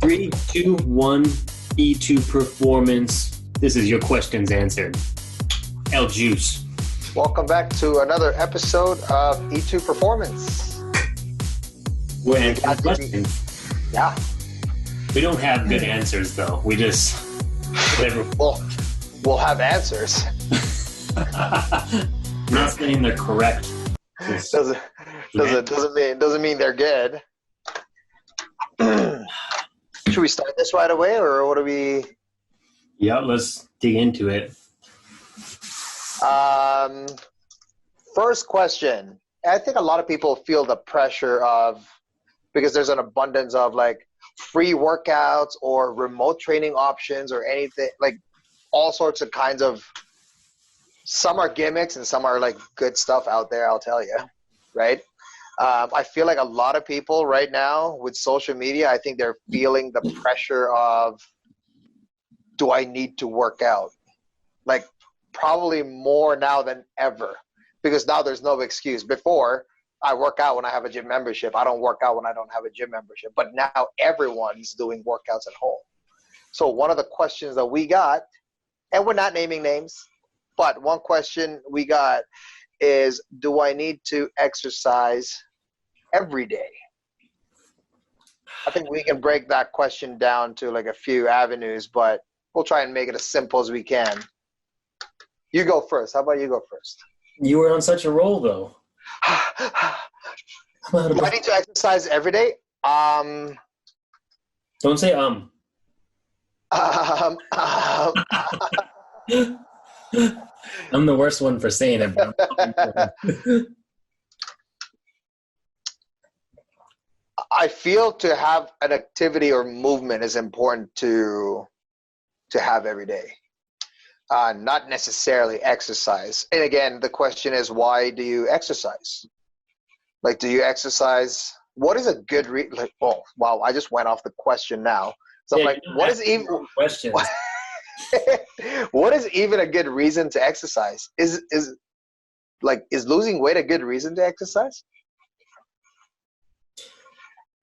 Three, two, one. E2 performance. This is your questions answered. El Juice. Welcome back to another episode of E2 Performance. We're answering questions. Yeah. We don't have good answers, though. We just whatever. We'll have answers. I'm not saying they're correct. Doesn't mean they're good. Should we start this right away, or what do we? Yeah, let's dig into it. First question. I think a lot of people feel the pressure of, because there's an abundance of like free workouts or remote training options or anything, like all sorts of kinds of, some are gimmicks and some are like good stuff out there, I'll tell you, right? I feel like a lot of people right now with social media, I think they're feeling the pressure of, do I need to work out? Like probably more now than ever, because now there's no excuse. Before, I work out when I have a gym membership. I don't work out when I don't have a gym membership. But now everyone's doing workouts at home. So one of the questions that we got, and we're not naming names, but one question we got is, do I need to exercise every day? I think we can break that question down to like a few avenues, but we'll try and make it as simple as we can. You go first. How about you go first? You were on such a roll, though. Do I need to exercise every day? Don't say I'm the worst one for saying it. I feel to have an activity or movement is important to have every day. Not necessarily exercise. And again, the question is, why do you exercise? Like, do you exercise? What is a good oh, wow, I just went off the question now. So I'm like, what is even questions? What is even a good reason to exercise? Is losing weight a good reason to exercise?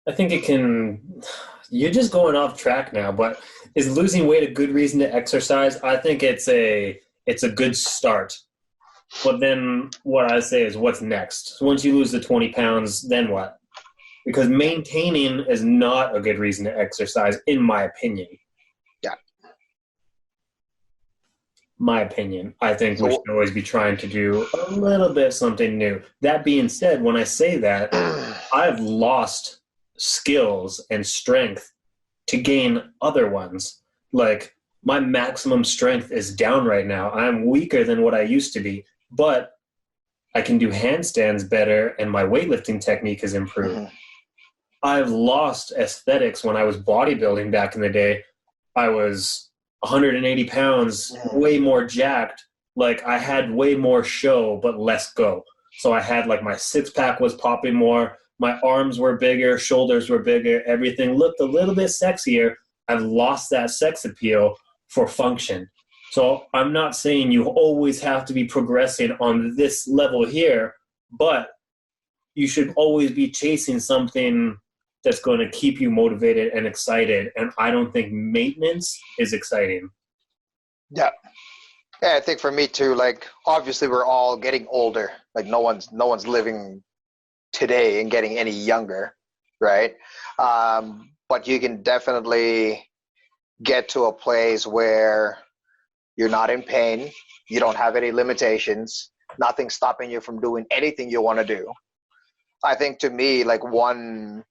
I think it can. You're just going off track now, but is losing weight a good reason to exercise? I think it's a good start. But then what I say is, what's next? So once you lose the 20 pounds, then what? Because maintaining is not a good reason to exercise, in my opinion. Yeah. My opinion. I think we should always be trying to do a little bit something new. That being said, when I say that, I've lost skills and strength to gain other ones. Like, my maximum strength is down right now. I'm weaker than what I used to be, but I can do handstands better and my weightlifting technique has improved. Mm-hmm. I've lost aesthetics. When I was bodybuilding back in the day, I was 180 pounds, way more jacked. Like, I had way more show, but less go. So I had, like, my six-pack was popping more. My arms were bigger, shoulders were bigger. Everything looked a little bit sexier. I've lost that sex appeal for function. So I'm not saying you always have to be progressing on this level here, but you should always be chasing something that's going to keep you motivated and excited. And I don't think maintenance is exciting. Yeah. Yeah, I think for me too, like, obviously we're all getting older. Like, no one's living today and getting any younger, right? But you can definitely get to a place where you're not in pain, you don't have any limitations, nothing stopping you from doing anything you want to do. I think to me, like, one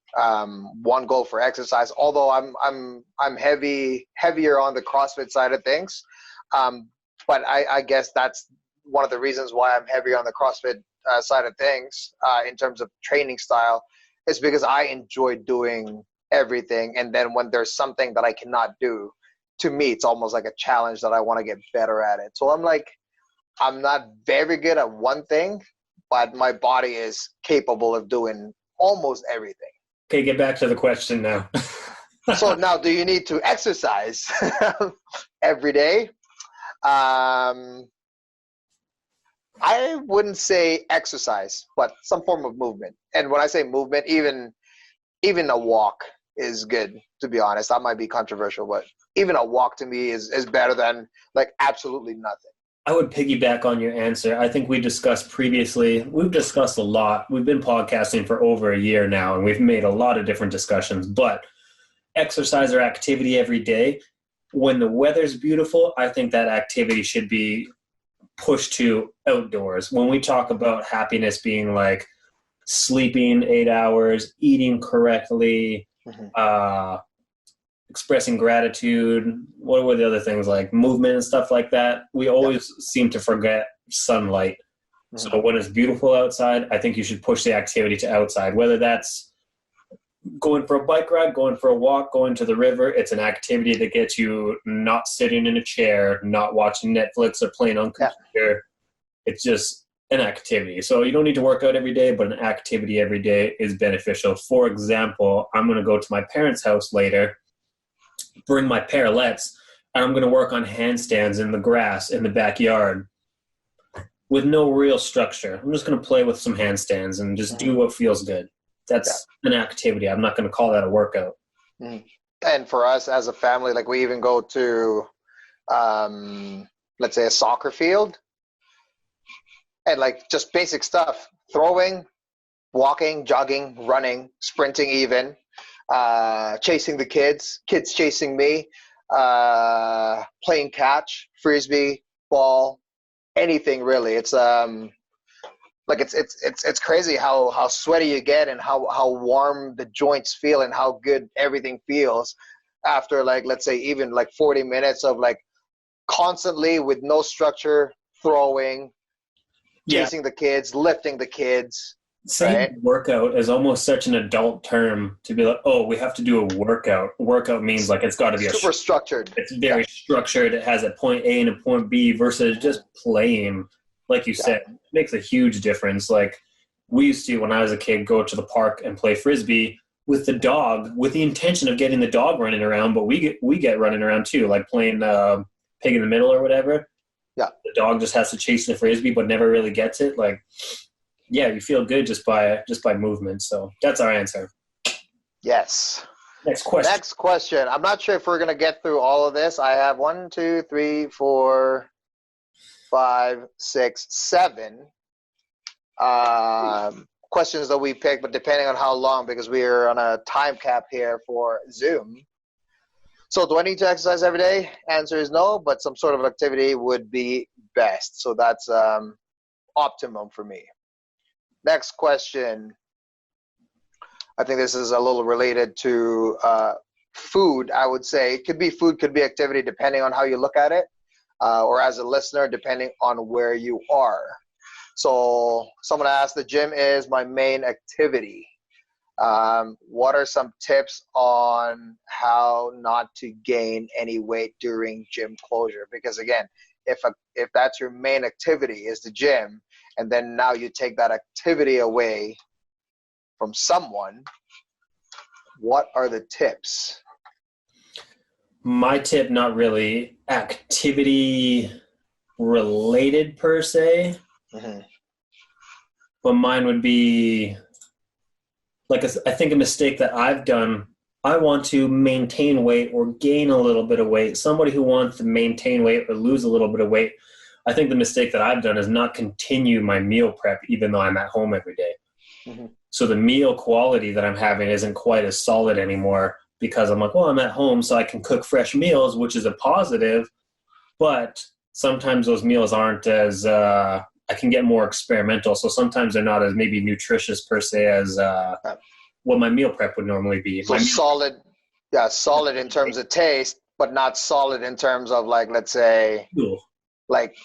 goal for exercise, although I'm heavier on the CrossFit side of things, but I guess that's one of the reasons why I'm heavier on the CrossFit side of things in terms of training style, is because I enjoy doing everything. And then when there's something that I cannot do, to me, it's almost like a challenge that I want to get better at it. So I'm like, I'm not very good at one thing, but my body is capable of doing almost everything. Okay, get back to the question now. So now, do you need to exercise every day? I wouldn't say exercise, but some form of movement. And when I say movement, even a walk is good, to be honest. That might be controversial, but even a walk to me is better than like absolutely nothing. I would piggyback on your answer. I think we discussed previously, we've discussed a lot. We've been podcasting for over a year now, and we've made a lot of different discussions, but exercise or activity every day, when the weather's beautiful, I think that activity should be pushed to outdoors. When we talk about happiness being like sleeping 8 hours, eating correctly, expressing gratitude, what were the other things, like movement and stuff like that, we always seem to forget sunlight. So when it's beautiful outside, I think you should push the activity to outside, whether that's going for a bike ride, going for a walk, going to the river. It's an activity that gets you not sitting in a chair, not watching Netflix or playing on computer. It's just an activity. So you don't need to work out every day, but an activity every day is beneficial. For example, I'm going to go to my parents' house later, bring my parallettes, and I'm going to work on handstands in the grass in the backyard with no real structure. I'm just going to play with some handstands and just do what feels good. That's an activity. I'm not going to call that a workout. And for us as a family, like we even go to, let's say, a soccer field, and like just basic stuff: throwing, walking, jogging, running, sprinting, even chasing the kids chasing me, playing catch, frisbee, ball, anything really. It's like it's crazy how sweaty you get and how warm the joints feel and how good everything feels after, like, let's say even like 40 minutes of like constantly with no structure, throwing, chasing the kids, lifting the kids. Saying workout is almost such an adult term to be like, oh, we have to do a workout. Workout means like it's got to be super structured. It's very structured. It has a point A and a point B versus just playing. Like you said, it makes a huge difference. Like we used to, when I was a kid, go to the park and play frisbee with the dog, with the intention of getting the dog running around. But we get running around too, like playing pig in the middle or whatever. Yeah, the dog just has to chase the frisbee, but never really gets it. Like, yeah, you feel good just by movement. So that's our answer. Yes. Next question. Next question. I'm not sure if we're gonna get through all of this. I have 1, 2, 3, 4, 5, 6, 7 questions that we picked, but depending on how long, because we are on a time cap here for Zoom. So do I need to exercise every day? Answer is no, but some sort of activity would be best. So that's optimum for me. Next question. I think this is a little related to food, I would say. It could be food, could be activity, depending on how you look at it. Or as a listener, depending on where you are. So someone asked, the gym is my main activity. What are some tips on how not to gain any weight during gym closure? Because again, if that's your main activity is the gym, and then now you take that activity away from someone, what are the tips? My tip, not really activity related per se, but mine would be like I think a mistake that I've done. I want to maintain weight or gain a little bit of weight. Somebody who wants to maintain weight or lose a little bit of weight, I think the mistake that I've done is not continue my meal prep even though I'm at home every day. So the meal quality that I'm having isn't quite as solid anymore because I'm like, well, I'm at home so I can cook fresh meals, which is a positive, but sometimes those meals aren't as I can get more experimental. So sometimes they're not as maybe nutritious per se as what my meal prep would normally be. So solid in terms of taste, but not solid in terms of, like, let's say, like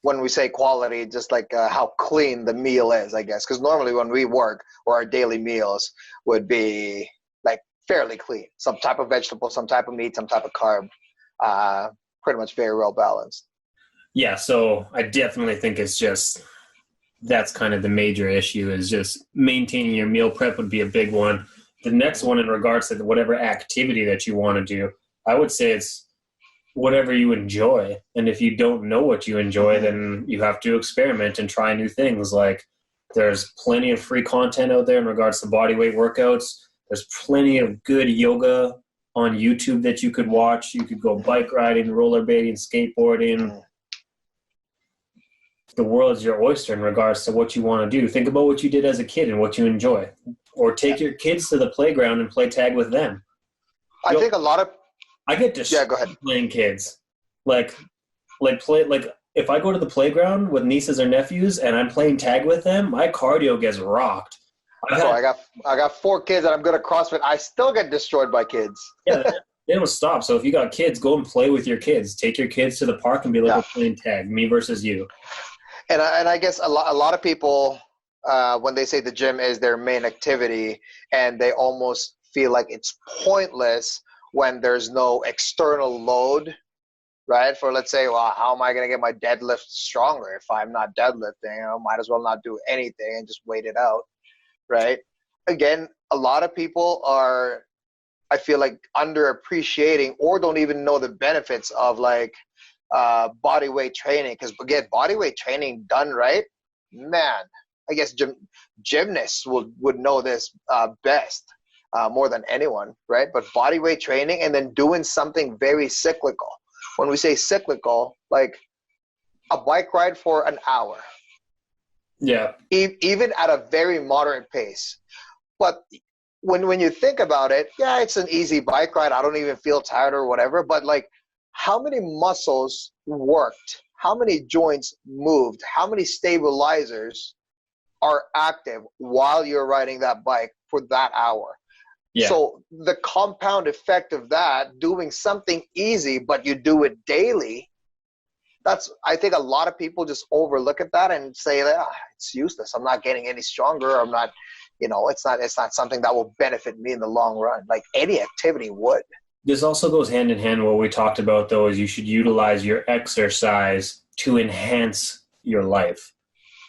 when we say quality, just like how clean the meal is, I guess. Because normally when we work, or our daily meals would be like fairly clean. Some type of vegetable, some type of meat, some type of carb, pretty much very well balanced. Yeah, so I definitely think it's just that's kind of the major issue is just maintaining your meal prep would be a big one. The next one in regards to whatever activity that you want to do, I would say it's whatever you enjoy. And if you don't know what you enjoy, then you have to experiment and try new things. Like there's plenty of free content out there in regards to body weight workouts. There's plenty of good yoga on YouTube that you could watch. You could go bike riding, rollerblading, skateboarding. The world's your oyster in regards to what you want to do. Think about what you did as a kid and what you enjoy. Or take your kids to the playground and play tag with them. I think a lot of I get destroyed playing kids. Like if I go to the playground with nieces or nephews and I'm playing tag with them, my cardio gets rocked. I got 4 kids and I'm good at CrossFit. I still get destroyed by kids. Yeah, they don't stop. So if you got kids, go and play with your kids. Take your kids to the park and be like, we're playing tag, me versus you. And I guess a lot of people, when they say the gym is their main activity, and they almost feel like it's pointless when there's no external load, right? For, let's say, well, how am I going to get my deadlift stronger if I'm not deadlifting? Might as well not do anything and just wait it out, right? Again, a lot of people are, I feel like, underappreciating or don't even know the benefits of body weight training. Because again, body weight training done right, man, I guess gymnasts would know this best. More than anyone, right? But body weight training and then doing something very cyclical. When we say cyclical, like a bike ride for an hour. Yeah. Even at a very moderate pace. But when you think about it, yeah, it's an easy bike ride. I don't even feel tired or whatever. But how many muscles worked? How many joints moved? How many stabilizers are active while you're riding that bike for that hour? Yeah. So the compound effect of that, doing something easy, but you do it daily, I think a lot of people just overlook at that and say that it's useless. I'm not getting any stronger. I'm not, it's not something that will benefit me in the long run. Like any activity would. This also goes hand in hand. What we talked about, though, is you should utilize your exercise to enhance your life.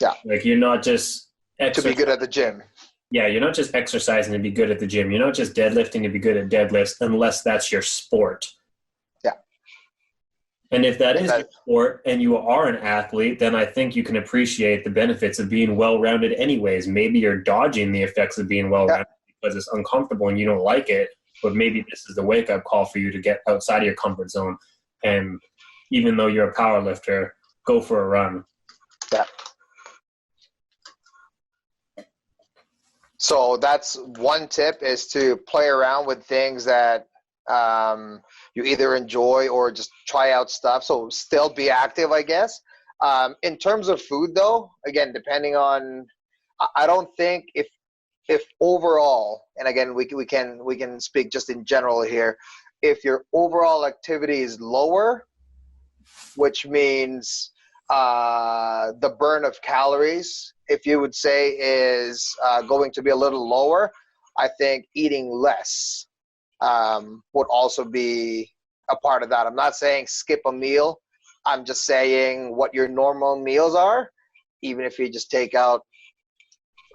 Yeah. Like you're not just to be good at the gym. Yeah, you're not just exercising to be good at the gym. You're not just deadlifting to be good at deadlifts unless that's your sport. Yeah. And if that is your sport and you are an athlete, then I think you can appreciate the benefits of being well-rounded anyways. Maybe you're dodging the effects of being well-rounded because it's uncomfortable and you don't like it, but maybe this is the wake-up call for you to get outside of your comfort zone. And even though you're a power lifter, go for a run. Yeah. So that's one tip, is to play around with things that you either enjoy or just try out stuff. So still be active, I guess. In terms of food, though, again, depending on, I don't think if overall, and again, we can speak just in general here, if your overall activity is lower, which means the burn of calories, if you would say, is going to be a little lower, I think eating less would also be a part of that. I'm not saying skip a meal. I'm just saying what your normal meals are, even if you just take out,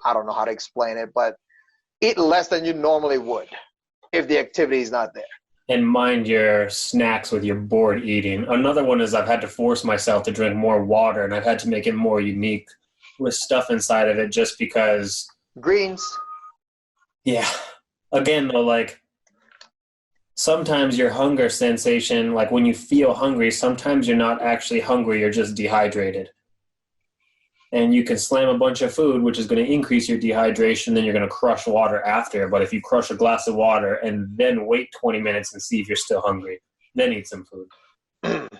I don't know how to explain it, but eat less than you normally would if the activity is not there. And mind your snacks with your bored eating. Another one is I've had to force myself to drink more water, and I've had to make it more unique with stuff inside of it just because. Greens. Yeah. Again, though, sometimes your hunger sensation, when you feel hungry, sometimes you're not actually hungry, you're just dehydrated. And you can slam a bunch of food, which is going to increase your dehydration, then you're going to crush water after. But if you crush a glass of water and then wait 20 minutes and see if you're still hungry, then eat some food.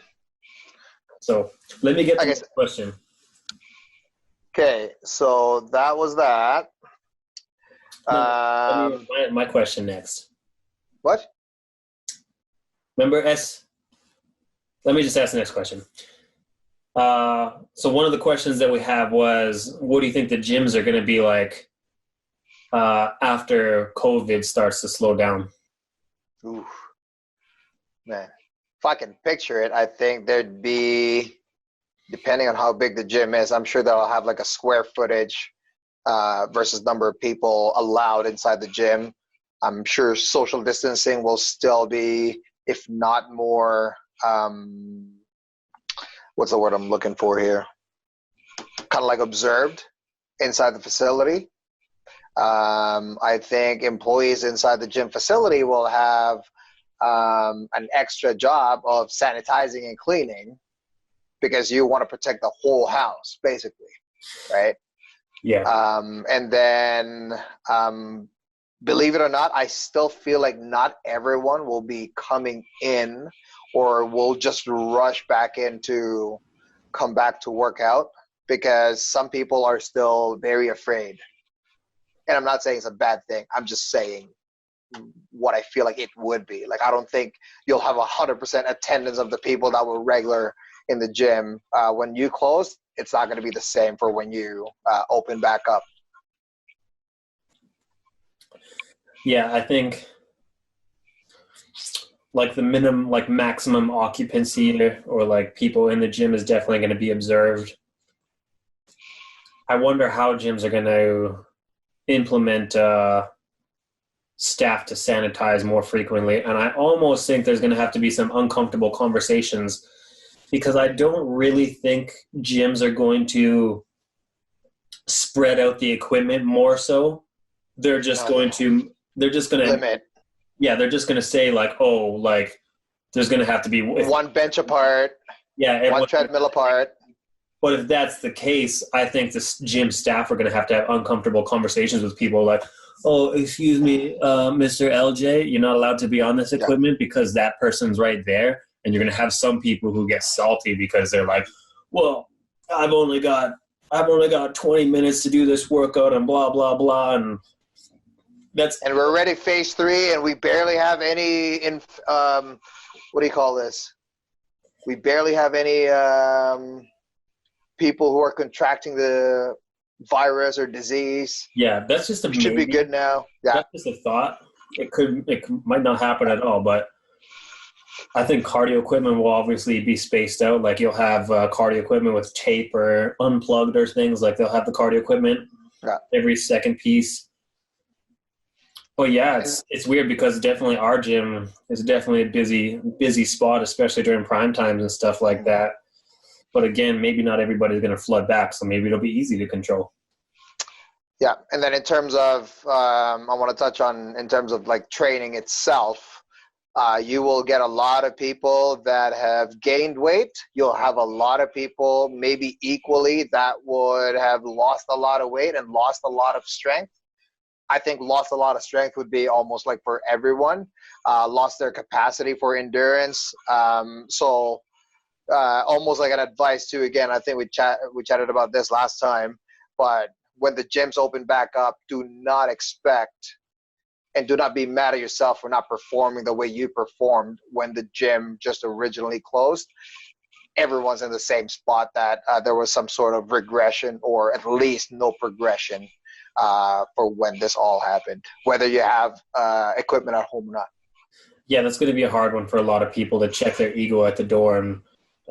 So let me get to the question. Okay, so that was that. My question next. What? Remember let me just ask the next question. So one of the questions that we have was, what do you think the gyms are going to be like after COVID starts to slow down? Ooh, man, if I can picture it, I think there'd be, depending on how big the gym is, I'm sure they'll have a square footage versus number of people allowed inside the gym. I'm sure social distancing will still be, if not more, what's the word I'm looking for here? Kind of observed inside the facility. I think employees inside the gym facility will have an extra job of sanitizing and cleaning because you want to protect the whole house, basically, right? Yeah. And then, believe it or not, I still feel like not everyone will be coming in or will just rush back in to come back to work out because some people are still very afraid. And I'm not saying it's a bad thing. I'm just saying what I feel like it would be. Like, I don't think you'll have 100% attendance of the people that were regular in the gym. When you close, it's not going to be the same for when you open back up. Yeah, I think like the minimum, like maximum occupancy or like people in the gym is definitely going to be observed. I wonder how gyms are going to implement staff to sanitize more frequently. And I almost think there's going to have to be some uncomfortable conversations because I don't really think gyms are going to spread out the equipment more so. They're just going to limit. Yeah, they're just going to say like, oh, like there's going to have to be one bench apart. Yeah, one treadmill apart. But if that's the case, I think the gym staff are going to have uncomfortable conversations with people like, oh, excuse me, Mr. Eljay, you're not allowed to be on this equipment because that person's right there. And you're going to have some people who get salty because they're like, well, I've only got 20 minutes to do this workout and blah, blah, blah. And we're already phase 3 and we barely have any, what do you call this? We barely have any people who are contracting the virus or disease. Yeah, that's just a should be good now. Yeah, that's just a thought. It might not happen at all, but I think cardio equipment will obviously be spaced out. Like you'll have cardio equipment with tape or unplugged or things. Like they'll have the cardio equipment every second piece. But yeah, it's weird because definitely our gym is definitely a busy spot, especially during prime times and stuff like that. But again, maybe not everybody's going to flood back, so maybe it'll be easy to control. Yeah, and then in terms of, I want to touch on in terms of like training itself, you will get a lot of people that have gained weight. You'll have a lot of people maybe equally that would have lost a lot of weight and lost a lot of strength. I think lost a lot of strength would be almost like for everyone, lost their capacity for endurance. Almost like an advice too, again, I think we chatted about this last time, but when the gyms open back up, do not expect and do not be mad at yourself for not performing the way you performed when the gym just originally closed. Everyone's in the same spot that there was some sort of regression or at least no progression for when this all happened, whether you have equipment at home or not. Yeah, that's going to be a hard one for a lot of people to check their ego at the door and,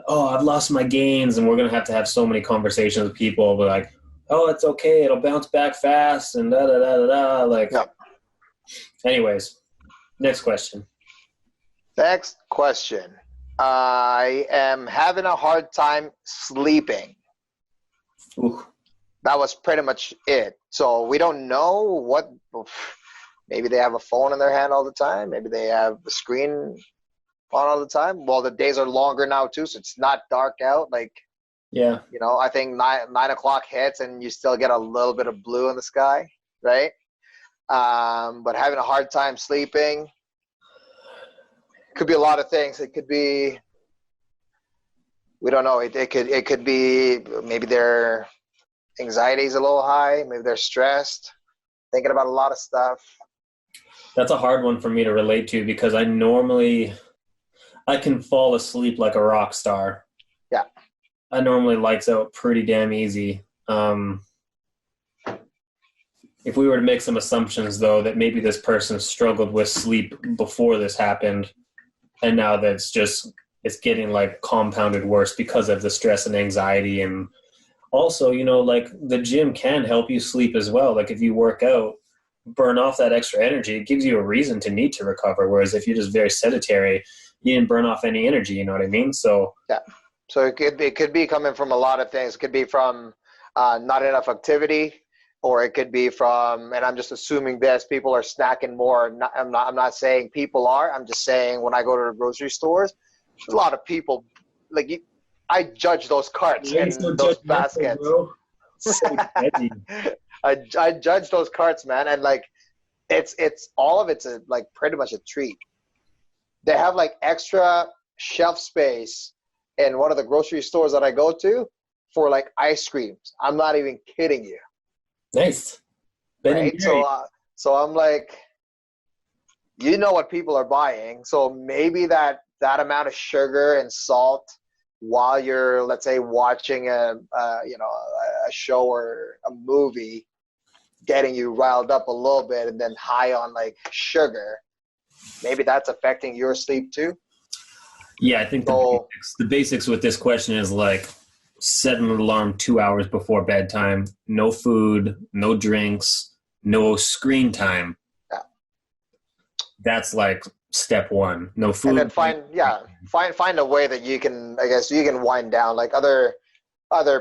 oh, I've lost my gains, and we're going to have so many conversations with people, but like, oh, it's okay, it'll bounce back fast, and da-da-da-da-da, like, Anyways, next question. Next question. I am having a hard time sleeping. Ooh. That was pretty much it. So we don't know what, maybe they have a phone in their hand all the time. Maybe they have the screen on all the time. Well, the days are longer now too, so it's not dark out. Like, yeah, I think 9 o'clock hits and you still get a little bit of blue in the sky, right? But having a hard time sleeping could be a lot of things. It could be, we don't know. It could be maybe their anxiety is a little high. Maybe they're stressed, thinking about a lot of stuff. That's a hard one for me to relate to because I can fall asleep like a rock star. Yeah. I normally lights out pretty damn easy. If we were to make some assumptions, though, that maybe this person struggled with sleep before this happened, and now that it's getting like compounded worse because of the stress and anxiety. And also, like the gym can help you sleep as well. Like if you work out, burn off that extra energy, it gives you a reason to need to recover. Whereas if you're just very sedentary, you didn't burn off any energy, you know what I mean? So yeah. So it could be coming from a lot of things. It could be from not enough activity. or it could be from, and I'm just assuming this, people are snacking more. I'm not saying people are. I'm just saying when I go to the grocery stores, there's a lot of people. Like I judge those carts Why are you and so those judgmental, baskets. bro? So petty. I judge those carts, man, and like it's all of it's like pretty much a treat. They have like extra shelf space in one of the grocery stores that I go to for like ice creams. I'm not even kidding you. Nice. Ben and Right? Jerry. So I'm like, you know what people are buying. So maybe that amount of sugar and salt while you're, let's say, watching a show or a movie, getting you riled up a little bit and then high on like sugar, maybe that's affecting your sleep too. Yeah, I think the basics with this question is like set an alarm 2 hours before bedtime, no food, no drinks, no screen time. Yeah. That's like step one. No food. And then find a way that you can, I guess you can wind down. Like other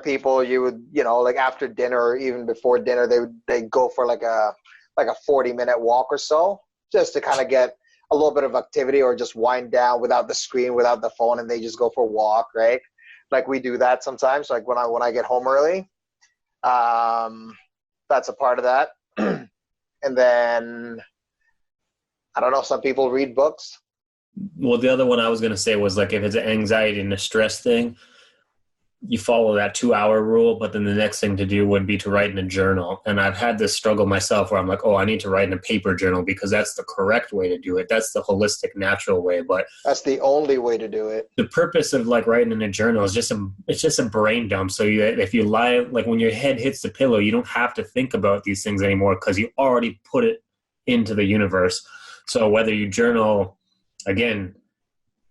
people, you would, like after dinner or even before dinner, they go for like a 40-minute walk or so, just to kind of get a little bit of activity or just wind down without the screen, without the phone, and they just go for a walk, right? Like we do that sometimes. Like when I get home early, that's a part of that. And then I don't know. Some people read books. Well, the other one I was going to say was like if it's an anxiety and a stress thing, you follow that 2 hour rule, but then the next thing to do would be to write in a journal. And I've had this struggle myself where I'm like, oh, I need to write in a paper journal because that's the correct way to do it. That's the holistic, natural way. But that's the only way to do it. The purpose of like writing in a journal is it's just a brain dump. So if you lie, like when your head hits the pillow, you don't have to think about these things anymore because you already put it into the universe. So whether you journal, again,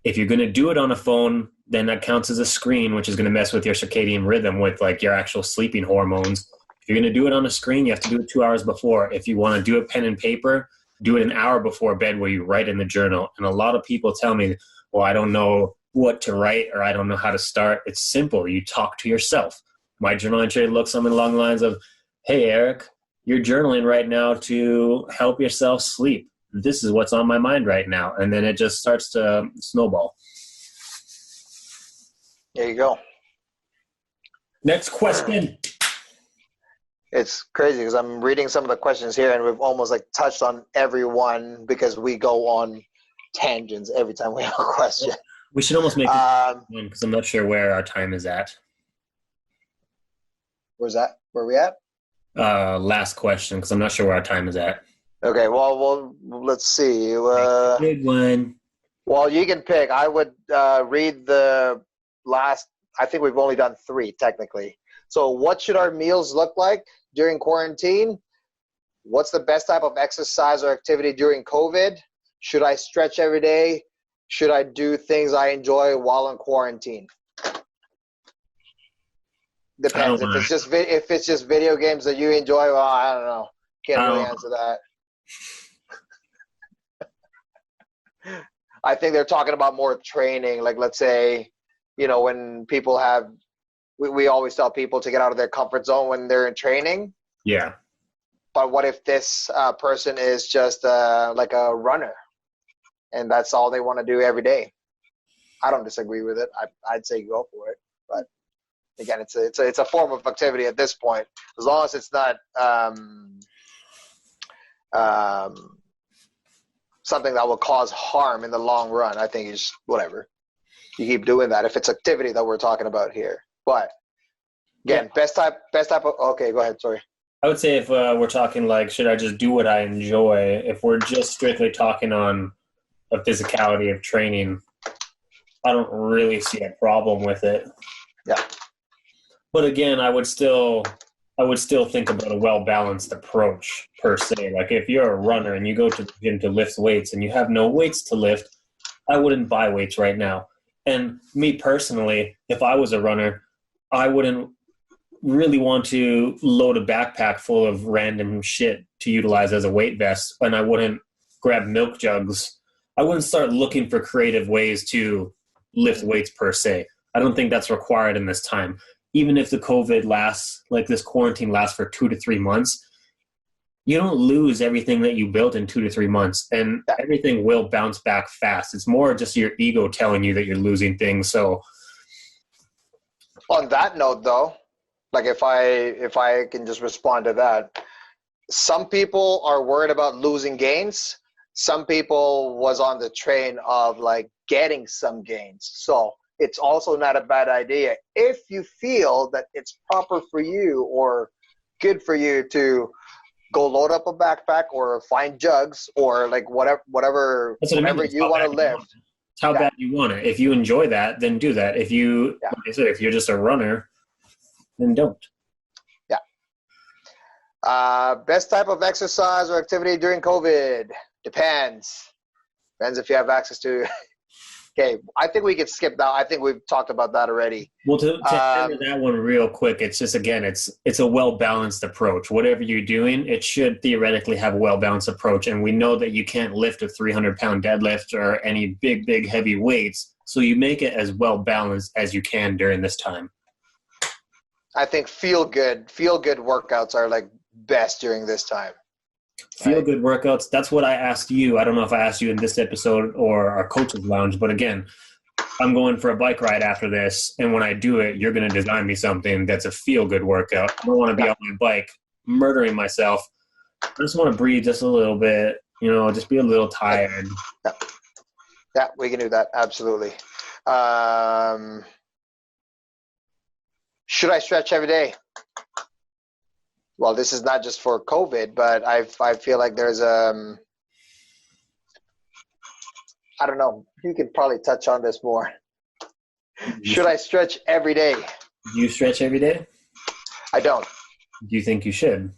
if you're going to do it on a phone, then that counts as a screen, which is going to mess with your circadian rhythm with like your actual sleeping hormones. If you're going to do it on a screen, you have to do it 2 hours before. If you want to do it pen and paper, do it an hour before bed where you write in the journal. And a lot of people tell me, well, I don't know what to write or I don't know how to start. It's simple. You talk to yourself. My journal entry looks something along the lines of, hey, Eric, you're journaling right now to help yourself sleep. This is what's on my mind right now. And then it just starts to snowball. There you go. Next question. It's crazy because I'm reading some of the questions here and we've almost like touched on every one because we go on tangents every time we have a question. We should almost make it because I'm not sure where our time is at. Where's that? Where are we at? Last question because I'm not sure where our time is at. Okay, well let's see. Big one. Well, you can pick. I would read the last. I think we've only done 3 technically. So what should our meals look like during quarantine? What's the best type of exercise or activity during COVID? Should I stretch every day? Should I do things I enjoy while in quarantine? Depends. If it's just video games that you enjoy, well, I don't know. Can't really answer that. I think they're talking about more training. Like, let's say, when people have, we always tell people to get out of their comfort zone when they're in training. Yeah. But what if this person is just like a runner and that's all they want to do every day? I don't disagree with it. I'd say go for it. But again, it's a form of activity at this point. As long as it's not something that will cause harm in the long run, I think it's whatever. You keep doing that if it's activity that we're talking about here. But again, best type of, okay, go ahead. Sorry. I would say if we're talking like, should I just do what I enjoy? If we're just strictly talking on a physicality of training, I don't really see a problem with it. Yeah. But again, I would still think about a well-balanced approach per se. Like if you're a runner and you go to the gym to lift weights and you have no weights to lift, I wouldn't buy weights right now. And me personally, if I was a runner, I wouldn't really want to load a backpack full of random shit to utilize as a weight vest, and I wouldn't grab milk jugs. I wouldn't start looking for creative ways to lift weights per se. I don't think that's required in this time. even if the COVID lasts, like this quarantine lasts for 2 to 3 months, you don't lose everything that you built in 2 to 3 months, and everything will bounce back fast. It's more just your ego telling you that you're losing things. So on that note, though, like if I can just respond to that, some people are worried about losing gains. Some people was on the train of like getting some gains. So it's also not a bad idea if you feel that it's proper for you or good for you to go load up a backpack or find jugs or like whatever you want to lift. It's how bad you want it. If you enjoy that, then do that. If you, like I said, if you're just a runner, then don't. Yeah. Best type of exercise or activity during COVID? Depends if you have access to. Okay, I think we could skip that. I think we've talked about that already. Well, to answer that one real quick, it's just, again, it's a well-balanced approach. Whatever you're doing, it should theoretically have a well-balanced approach. And we know that you can't lift a 300-pound deadlift or any big, heavy weights. So you make it as well-balanced as you can during this time. I think feel-good workouts are like best during this time. Feel-good workouts, that's what I asked you. I don't know if I asked you in this episode or our coach's lounge, but again, I'm going for a bike ride after this, and when I do it, you're going to design me something that's a feel-good workout. I don't want to be on my bike murdering myself. I just want to breathe just a little bit, just be a little tired. Yeah, we can do that, absolutely. Should I stretch every day? Well, this is not just for COVID, but I feel like there's I don't know. You could probably touch on this more. Should I stretch every day? Do you stretch every day? I don't. Do you think you should?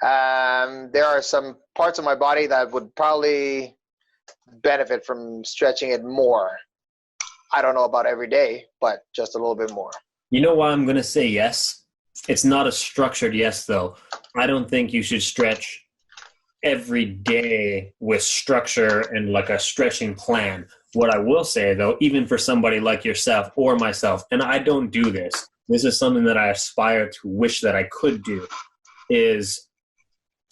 There are some parts of my body that would probably benefit from stretching it more. I don't know about every day, but just a little bit more. You know why I'm going to say yes? It's not a structured yes, though. I don't think you should stretch every day with structure and like a stretching plan. What I will say, though, even for somebody like yourself or myself, and I don't do this, this is something that I aspire to wish that I could do, is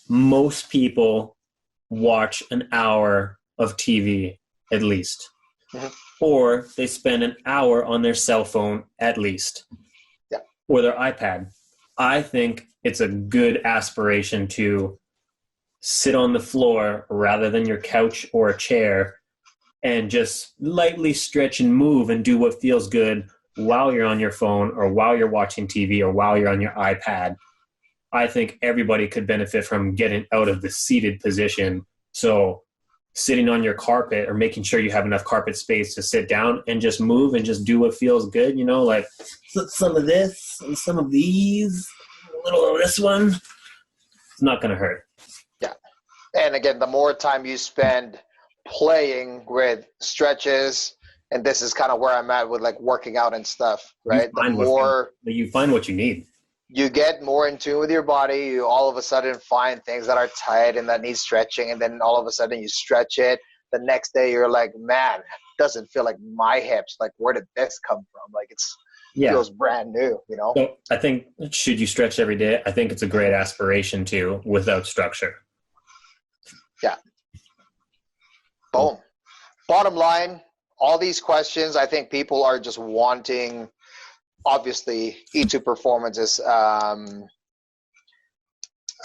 most people watch an hour of TV at least. Mm-hmm. Or they spend an hour on their cell phone at least. Or their iPad. I think it's a good aspiration to sit on the floor rather than your couch or a chair and just lightly stretch and move and do what feels good while you're on your phone or while you're watching TV or while you're on your iPad. I think everybody could benefit from getting out of the seated position. So sitting on your carpet or making sure you have enough carpet space to sit down and just move and just do what feels good, like some of this and some of these, a little of this one. It's not going to hurt. Yeah. And again, the more time you spend playing with stretches, and this is kind of where I'm at with like working out and stuff, right? The more you find what you need. You get more in tune with your body. You all of a sudden find things that are tight and that need stretching. And then all of a sudden you stretch it. The next day you're like, man, it doesn't feel like my hips. Like, where did this come from? Like, it feels brand new, So I think, should you stretch every day? I think it's a great aspiration to, without structure. Yeah. Boom. Bottom line, all these questions, I think people are just wanting. Obviously, E2 Performance is a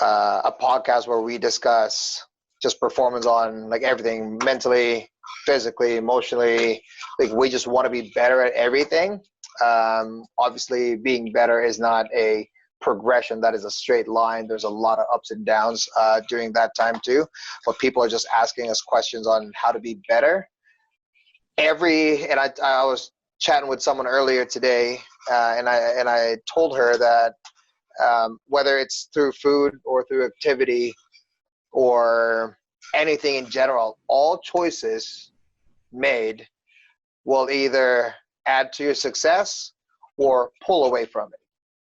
podcast where we discuss just performance on like everything, mentally, physically, emotionally. Like, we just want to be better at everything. Obviously, being better is not a progression that is a straight line. There's a lot of ups and downs during that time too. But people are just asking us questions on how to be better. I was chatting with someone earlier today, and I told her that whether it's through food or through activity or anything in general, all choices made will either add to your success or pull away from it.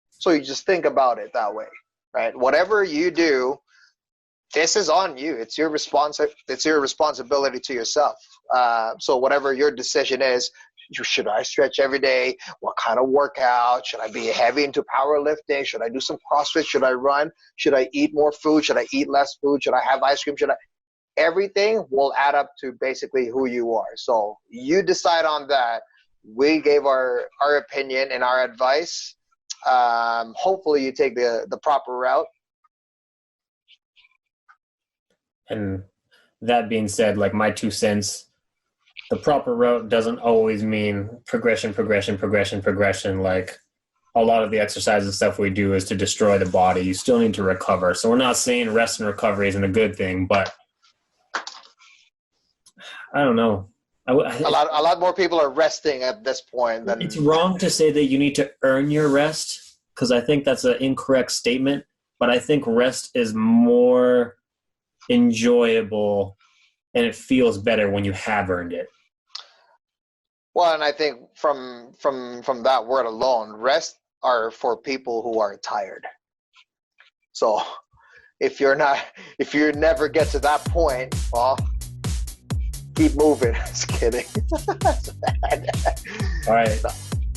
So you just think about it that way, right? Whatever you do, this is on you. It's your responsibility to yourself. So whatever your decision is, should I stretch every day? What kind of workout? Should I be heavy into powerlifting? Should I do some CrossFit? Should I run? Should I eat more food? Should I eat less food? Should I have ice cream? Everything will add up to basically who you are. So you decide on that. We gave our opinion and our advice. Hopefully you take the proper route. And that being said, like my 2 cents, the proper route doesn't always mean progression. Like a lot of the exercise and stuff we do is to destroy the body. You still need to recover. So we're not saying rest and recovery isn't a good thing, but I don't know. A lot more people are resting at this point than. It's wrong to say that you need to earn your rest, because I think that's an incorrect statement. But I think rest is more enjoyable and it feels better when you have earned it. Well, and I think from that word alone, rest are for people who are tired. So if you never get to that point, well, keep moving. Just kidding. All right.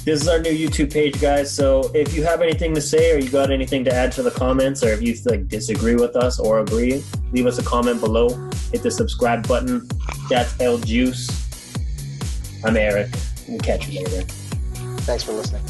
This is our new YouTube page, guys. So if you have anything to say or you got anything to add to the comments, or if you disagree with us or agree, leave us a comment below. Hit the subscribe button. That's Eljay. I'm Eric. We'll catch you later. Thanks for listening.